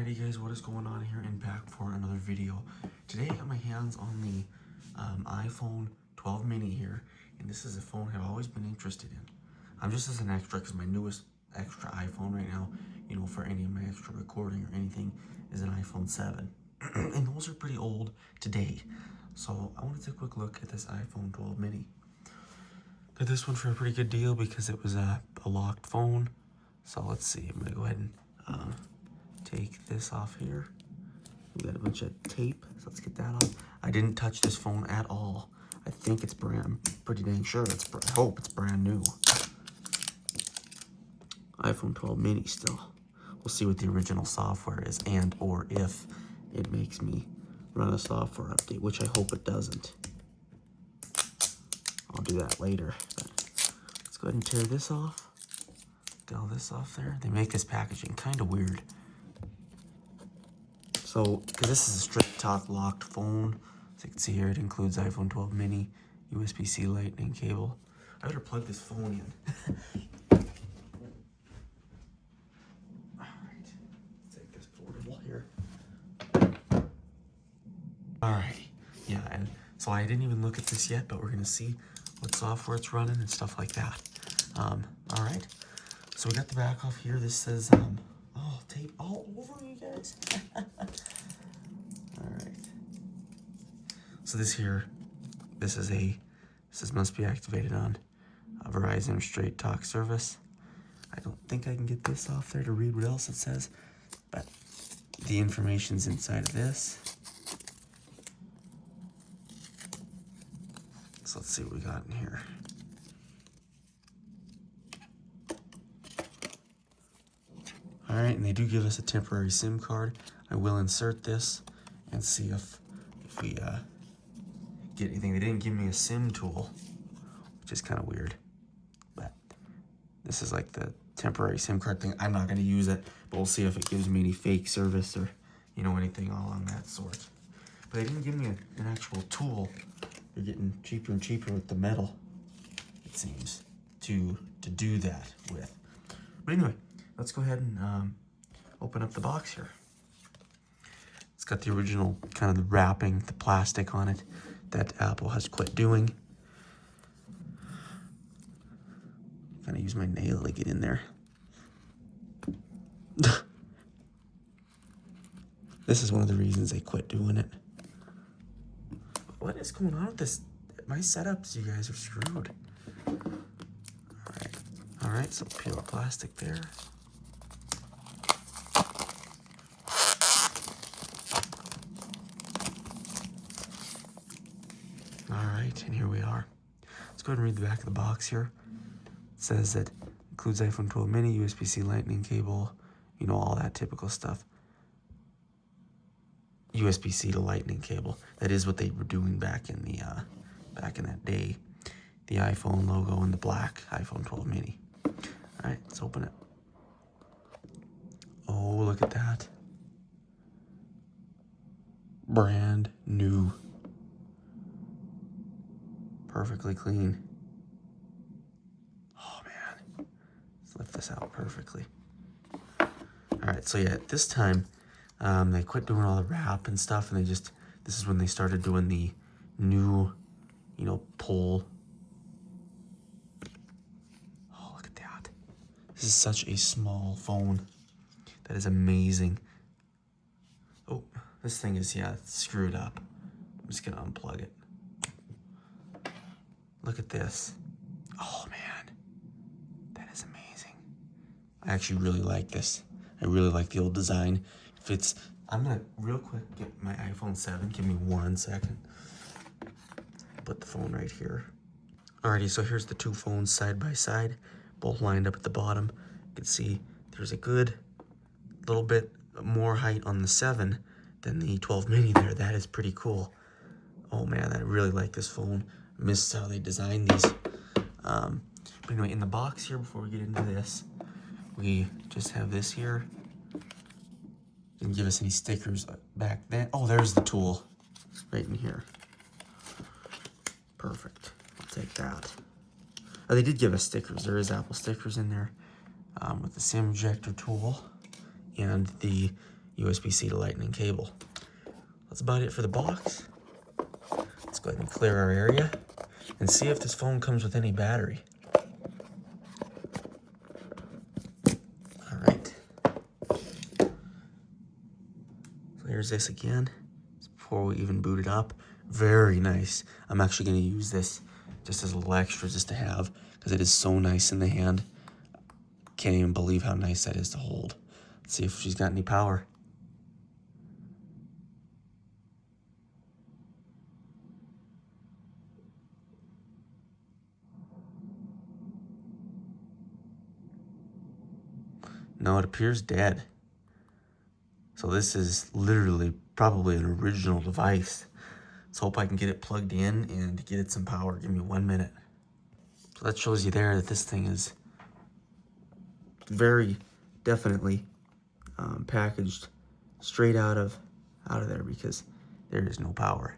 Alrighty guys, what is going on here and back for another video. Today I got my hands on the iPhone 12 mini here, and this is a phone I've always been interested in. I'm just as an extra because my newest extra iPhone right now, you know, for any of my extra recording or anything, is an iPhone 7. And those are pretty old today. So I want to take a quick look at this iPhone 12 mini. Got this one for a pretty good deal because it was a locked phone. So let's see, I'm gonna go ahead and take this off here. We got a bunch of tape, so let's get that off. I didn't touch this phone at all. I think it's I'm pretty dang sure I hope it's brand new. iPhone 12 mini still. We'll see what the original software is and or if it makes me run a software update, which I hope it doesn't. I'll do that later. But let's go ahead and tear this off. Get all this off there. They make this packaging kind of weird. So, because this is a straight talk locked phone, as you can see here, it includes iPhone 12 mini, USB-C lightning cable. I better plug this phone in. Alright, let's take this portable here. Alright, yeah, and so I didn't even look at this yet, but we're going to see what software it's running and stuff like that. Alright, so we got the back off here. This says, oh, tape all over you guys. Alright. So this must be activated on a Verizon Straight Talk service. I don't think I can get this off there to read what else it says, but the information's inside of this. So let's see what we got in here. All right, and they do give us a temporary SIM card. I will insert this and see if we get anything. They didn't give me a SIM tool, which is kind of weird. But this is like the temporary SIM card thing. I'm not going to use it, but we'll see if it gives me any fake service or, you know, anything along that sort. But they didn't give me an actual tool. They're getting cheaper and cheaper with the metal, it seems, to do that with. But anyway, let's go ahead and open up the box here. It's got the original kind of the wrapping, the plastic on it that Apple has quit doing. I'm gonna use my nail to get in there. This is one of the reasons they quit doing it. What is going on with this? My setups, you guys are screwed. All right, so peel the plastic there. All right, and here we are. Let's go ahead and read the back of the box here. It says that includes iPhone 12 mini, USB-C lightning cable, you know, all that typical stuff. USB-C to lightning cable. That is what they were doing back in that day. The iPhone logo and the black iPhone 12 mini. All right, let's open it. Oh, look at that. Brand new. Perfectly clean. Oh man, let's lift this out perfectly. All right, so yeah, this time they quit doing all the wrap and stuff, and this is when they started doing the new, you know, pull. Oh, look at that. This is such a small phone. That is amazing. Oh, this thing is, yeah, it's screwed up. I'm just gonna unplug it. Look at this. Oh man, that is amazing. I actually really like this. I really like the old design. I'm gonna real quick get my iPhone 7. Give me 1 second. Put the phone right here. Alrighty, so here's the two phones side by side, both lined up at the bottom. You can see there's a good little bit more height on the 7 than the 12 mini there. That is pretty cool. Oh man, I really like this phone. I miss how they designed these. But anyway, in the box here, before we get into this, we just have this here. Didn't give us any stickers back then. Oh, there's the tool right in here. Perfect. I'll take that. Oh, they did give us stickers. There is Apple stickers in there with the SIM ejector tool and the USB-C to Lightning cable. That's about it for the box. Let's go ahead and clear our area and see if this phone comes with any battery. All right. So here's this again. Before we even boot it up. Very nice. I'm actually going to use this just as a little extra just to have, because it is so nice in the hand. Can't even believe how nice that is to hold. Let's see if she's got any power. No, it appears dead. So this is literally probably an original device. Let's hope I can get it plugged in and get it some power. Give me 1 minute. So that shows you there that this thing is very definitely packaged straight out of there, because there is no power.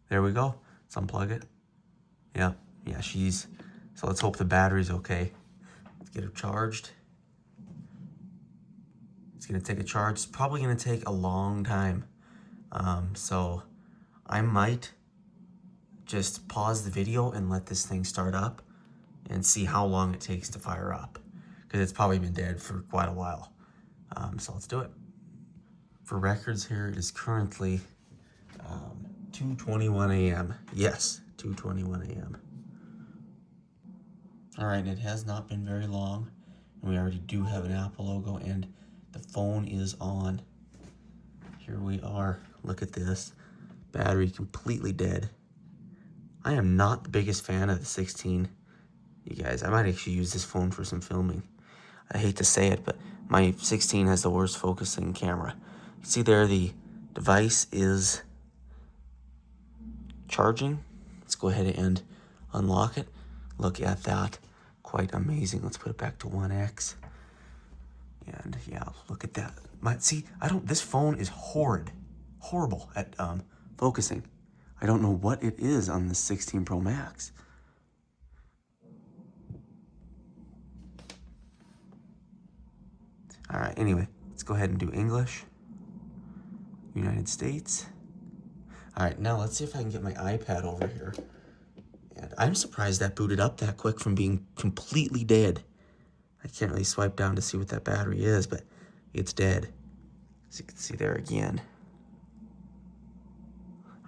There we go. Let's unplug it. Yeah, so let's hope the battery's okay. Let's get her charged. It's gonna take a charge. It's probably gonna take a long time. So I might just pause the video and let this thing start up and see how long it takes to fire up, because it's probably been dead for quite a while. So let's do it. For records here, it is currently 2:21 a.m. Yes, 2:21 a.m. All right, it has not been very long, and we already do have an Apple logo, and the phone is on. Here we are. Look at this. Battery completely dead. I am not the biggest fan of the 16. You guys, I might actually use this phone for some filming. I hate to say it, but my 16 has the worst focusing camera. You see there, the device is charging. Let's go ahead and unlock it. Look at that. Quite amazing. Let's put it back to 1x. And yeah, look at that. This phone is horrible at focusing. I don't know what it is on the 16 Pro Max. All right, anyway, let's go ahead and do English. United States. All right, now let's see if I can get my iPad over here. And I'm surprised that booted up that quick from being completely dead. I can't really swipe down to see what that battery is, but it's dead. As you can see there again.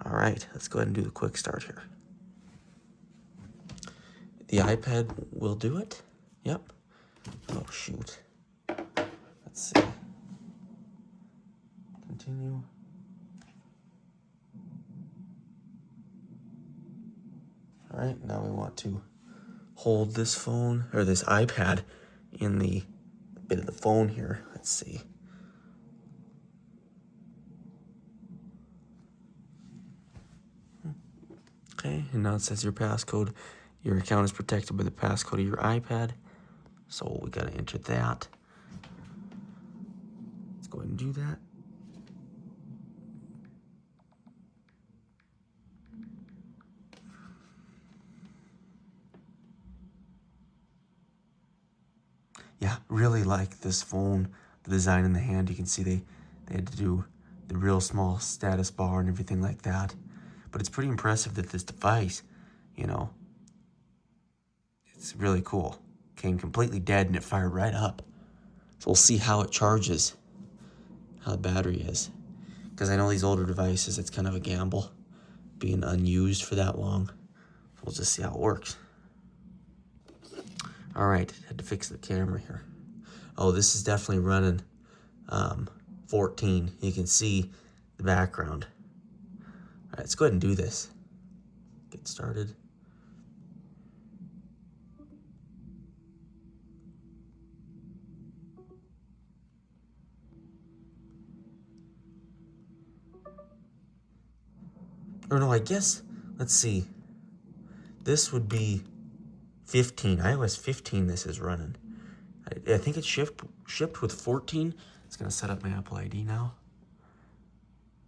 All right, let's go ahead and do the quick start here. The iPad will do it. Yep. Oh, shoot. Let's see. Continue. All right, now we want to hold this phone, or this iPad, in the bit of the phone here. Let's see. Okay, and now it says your passcode. Your account is protected by the passcode of your iPad. So we gotta enter that. Let's go ahead and do that. Yeah, really like this phone, the design in the hand. You can see they had to do the real small status bar and everything like that. But it's pretty impressive that this device, it's really cool. Came completely dead and it fired right up. So we'll see how it charges, how the battery is. Because I know these older devices, it's kind of a gamble being unused for that long. So we'll just see how it works. All right, had to fix the camera here. Oh, this is definitely running 14. You can see the background. All right, let's go ahead and do this. Get started. Or no, I guess, let's see. This would be 15, iOS 15 this is running. I think it shipped with 14. It's gonna set up my Apple ID now.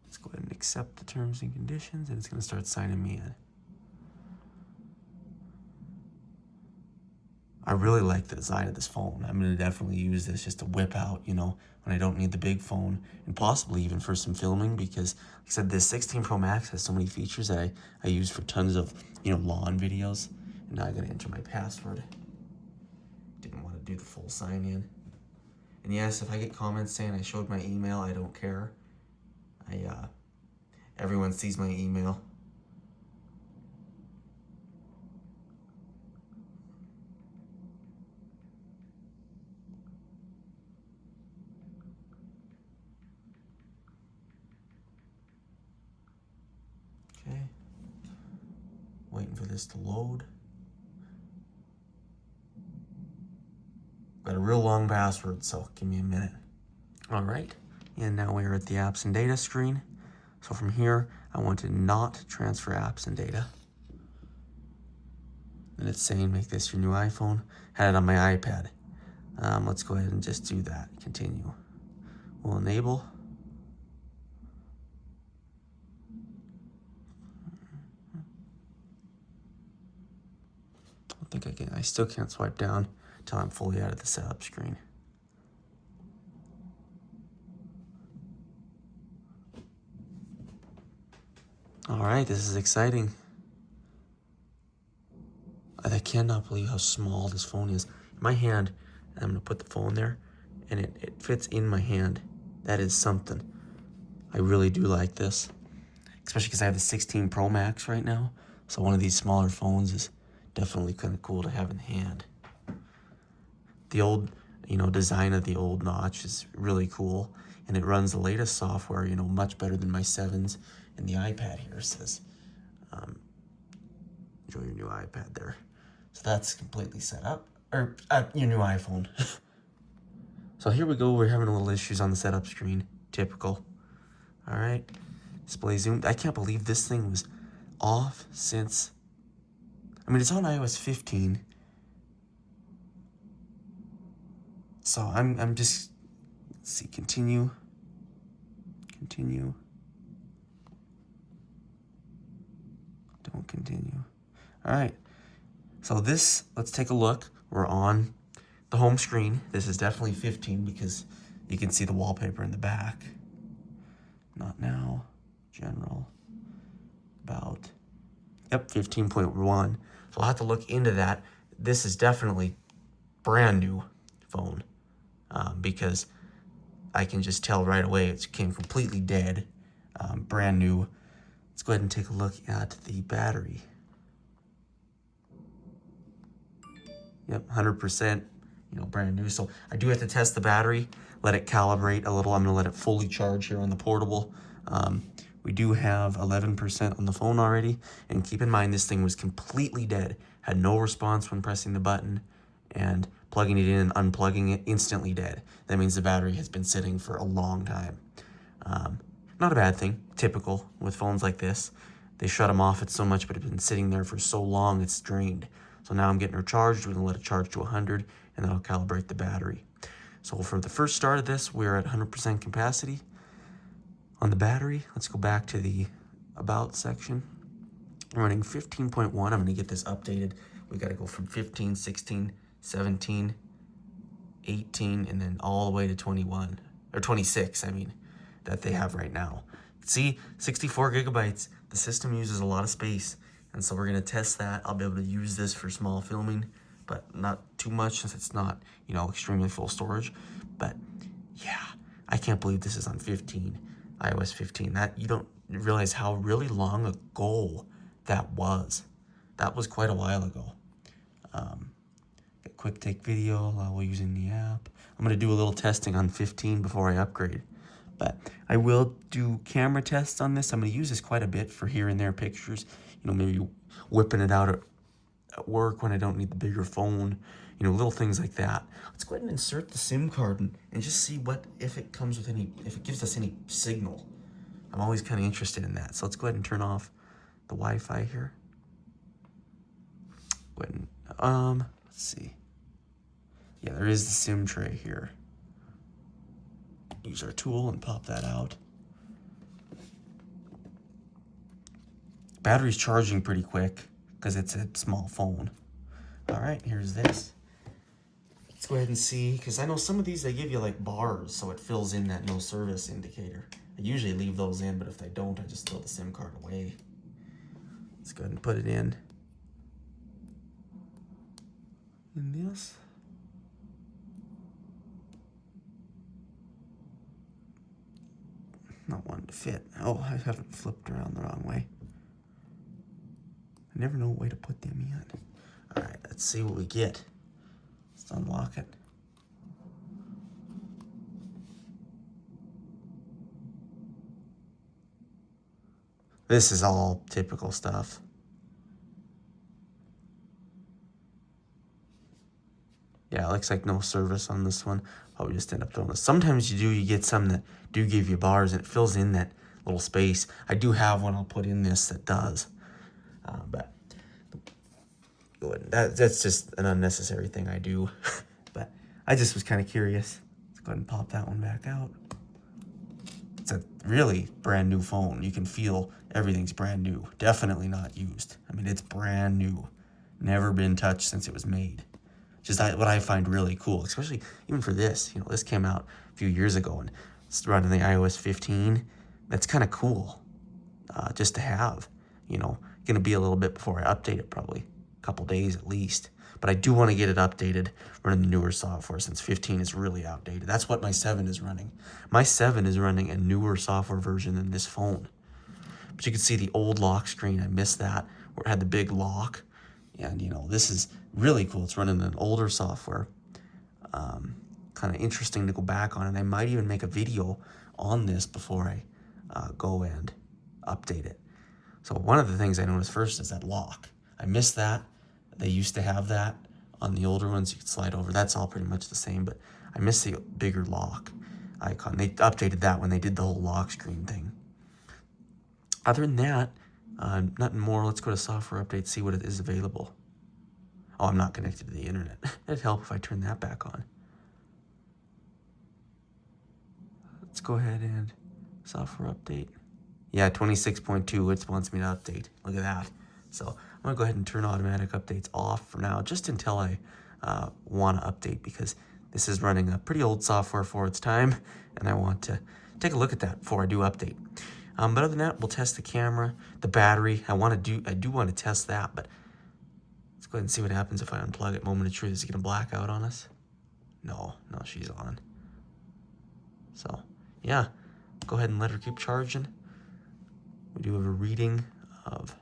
Let's go ahead and accept the terms and conditions, and it's gonna start signing me in. I really like the design of this phone. I'm gonna definitely use this just to whip out, you know, when I don't need the big phone, and possibly even for some filming, because like I said, this 16 Pro Max has so many features that I use for tons of, you know, lawn videos. And now I gotta enter my password. Didn't want to do the full sign in. And yes, if I get comments saying I showed my email, I don't care. Everyone sees my email. Okay. Waiting for this to load. Got a real long password, so give me a minute. All right, and now we're at the apps and data screen. So from here, I want to not transfer apps and data. And it's saying make this your new iPhone. Had it on my iPad. Let's go ahead and just do that. Continue. We'll enable. I think I can. I still can't swipe down until I'm fully out of the setup screen. All right, this is exciting. I cannot believe how small this phone is. In my hand, I'm gonna put the phone there, and it fits in my hand. That is something. I really do like this, especially because I have the 16 Pro Max right now. So one of these smaller phones is definitely kind of cool to have in hand. The old, you know, design of the old notch is really cool, and it runs the latest software, you know, much better than my 7s. And the iPad here says, enjoy your new iPad there. So that's completely set up, or your new iPhone. So here we go, we're having a little issues on the setup screen, typical. All right, display zoom. I can't believe this thing was off since, I mean, it's on iOS 15. So I'm just, let's see, continue. Don't continue. All right, so this, let's take a look. We're on the home screen. This is definitely 15 because you can see the wallpaper in the back. Not now, general, about, yep, 15.1. So I'll have to look into that. This is definitely brand new phone because I can just tell right away it came completely dead, brand new. Let's go ahead and take a look at the battery. Yep, 100%, you know, brand new. So I do have to test the battery, let it calibrate a little. I'm gonna let it fully charge here on the portable. We do have 11% on the phone already. And keep in mind, this thing was completely dead, had no response when pressing the button, and plugging it in and unplugging it, instantly dead. That means the battery has been sitting for a long time. Not a bad thing, typical with phones like this. They shut them off, it's so much, but it's been sitting there for so long, it's drained. So now I'm getting her charged. We're gonna let it charge to 100, and that'll calibrate the battery. So for the first start of this, we're at 100% capacity. On the battery, let's go back to the About section. I'm running 15.1. I'm gonna get this updated. We gotta go from 15, 16, 17, 18, and then all the way to 21, or 26, I mean, that they have right now. See, 64 gigabytes. The system uses a lot of space, and so we're gonna test that. I'll be able to use this for small filming, but not too much since it's not, you know, extremely full storage. But yeah, I can't believe this is on 15, iOS 15. That, you don't realize how really long ago that was. That was quite a while ago. Quick take video while using the app. I'm gonna do a little testing on 15 before I upgrade. But I will do camera tests on this. I'm gonna use this quite a bit for here and there pictures. You know, maybe whipping it out at work when I don't need the bigger phone. You know, little things like that. Let's go ahead and insert the SIM card and just see what, if it comes with any, if it gives us any signal. I'm always kind of interested in that. So let's go ahead and turn off the Wi-Fi here. Go ahead and, let's see. Yeah, there is the SIM tray here. Use our tool and pop that out. Battery's charging pretty quick because it's a small phone. All right, here's this. Let's go ahead and see, because I know some of these, they give you like bars, so it fills in that no service indicator. I usually leave those in, but if they don't, I just throw the SIM card away. Let's go ahead and put it in this. Not wanting to fit. Oh, I have it flipped around the wrong way. I never know what way to put them in. All right, let's see what we get. Let's unlock it. This is all typical stuff. Yeah, it looks like no service on this one. Probably just end up throwing this. Sometimes you get some that do give you bars and it fills in that little space. I do have one I'll put in this that does. But that's just an unnecessary thing I do. But I just was kind of curious. Let's go ahead and pop that one back out. It's a really brand new phone. You can feel everything's brand new. Definitely not used. I mean, it's brand new. Never been touched since it was made. Just what I find really cool, especially even for this. You know, this came out a few years ago and it's running the iOS 15. That's kind of cool just to have. You know, going to be a little bit before I update it, probably a couple days at least. But I do want to get it updated, running the newer software since 15 is really outdated. That's what my 7 is running. My 7 is running a newer software version than this phone. But you can see the old lock screen. I missed that, where it had the big lock. And, you know, this is really cool. It's running an older software. Kind of interesting to go back on. And I might even make a video on this before I go and update it. So one of the things I noticed first is that lock. I missed that. They used to have that on the older ones. You could slide over. That's all pretty much the same. But I missed the bigger lock icon. They updated that when they did the whole lock screen thing. Other than that, nothing more. Let's go to software update, see what it is available. Oh, I'm not connected to the internet. It'd help if I turn that back on. Let's go ahead and software update. Yeah, 26.2, it wants me to update. Look at that. So I'm gonna go ahead and turn automatic updates off for now, just until I want to update, because this is running a pretty old software for its time, and I want to take a look at that before I do update. But other than that, we'll test the camera, the battery. I do want to test that, but let's go ahead and see what happens if I unplug it. Moment of truth, is it gonna black out on us? No, she's on. So yeah, go ahead and let her keep charging. We do have a reading of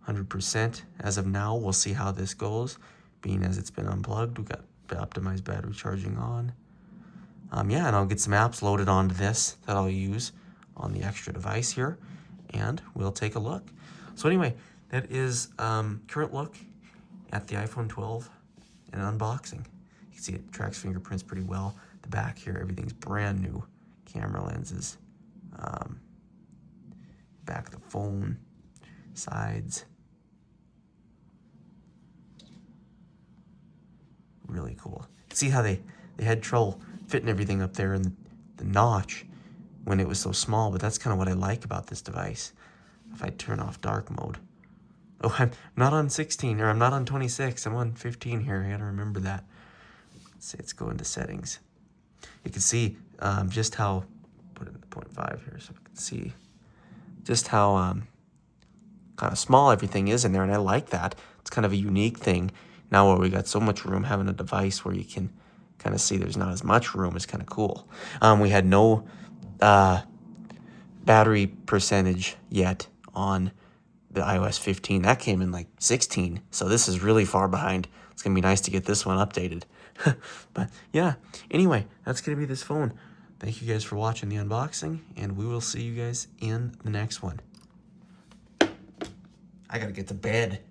100% as of now. We'll see how this goes, being as it's been unplugged. We got the optimized battery charging on. Yeah, and I'll get some apps loaded onto this that I'll use on the extra device here, and we'll take a look. So anyway, that is current look at the iPhone 12 and unboxing. You can see it tracks fingerprints pretty well. The back here, everything's brand new. Camera lenses, back of the phone, sides. Really cool. See how they had trouble fitting everything up there in the notch when it was so small, but that's kind of what I like about this device. If I turn off dark mode. Oh, I'm not on 16, or I'm not on 26. I'm on 15 here. I gotta remember that. Let's go into settings. You can see just how, put it in the 0.5 here so we can see just how kind of small everything is in there, and I like that. It's kind of a unique thing now where we got so much room. Having a device where you can kind of see there's not as much room is kind of cool. We had no battery percentage yet on the iOS 15. That came in like 16, so this is really far behind. It's gonna be nice to get this one updated. But yeah, anyway, that's gonna be this phone. Thank you guys for watching the unboxing, and we will see you guys in the next one. I gotta get to bed.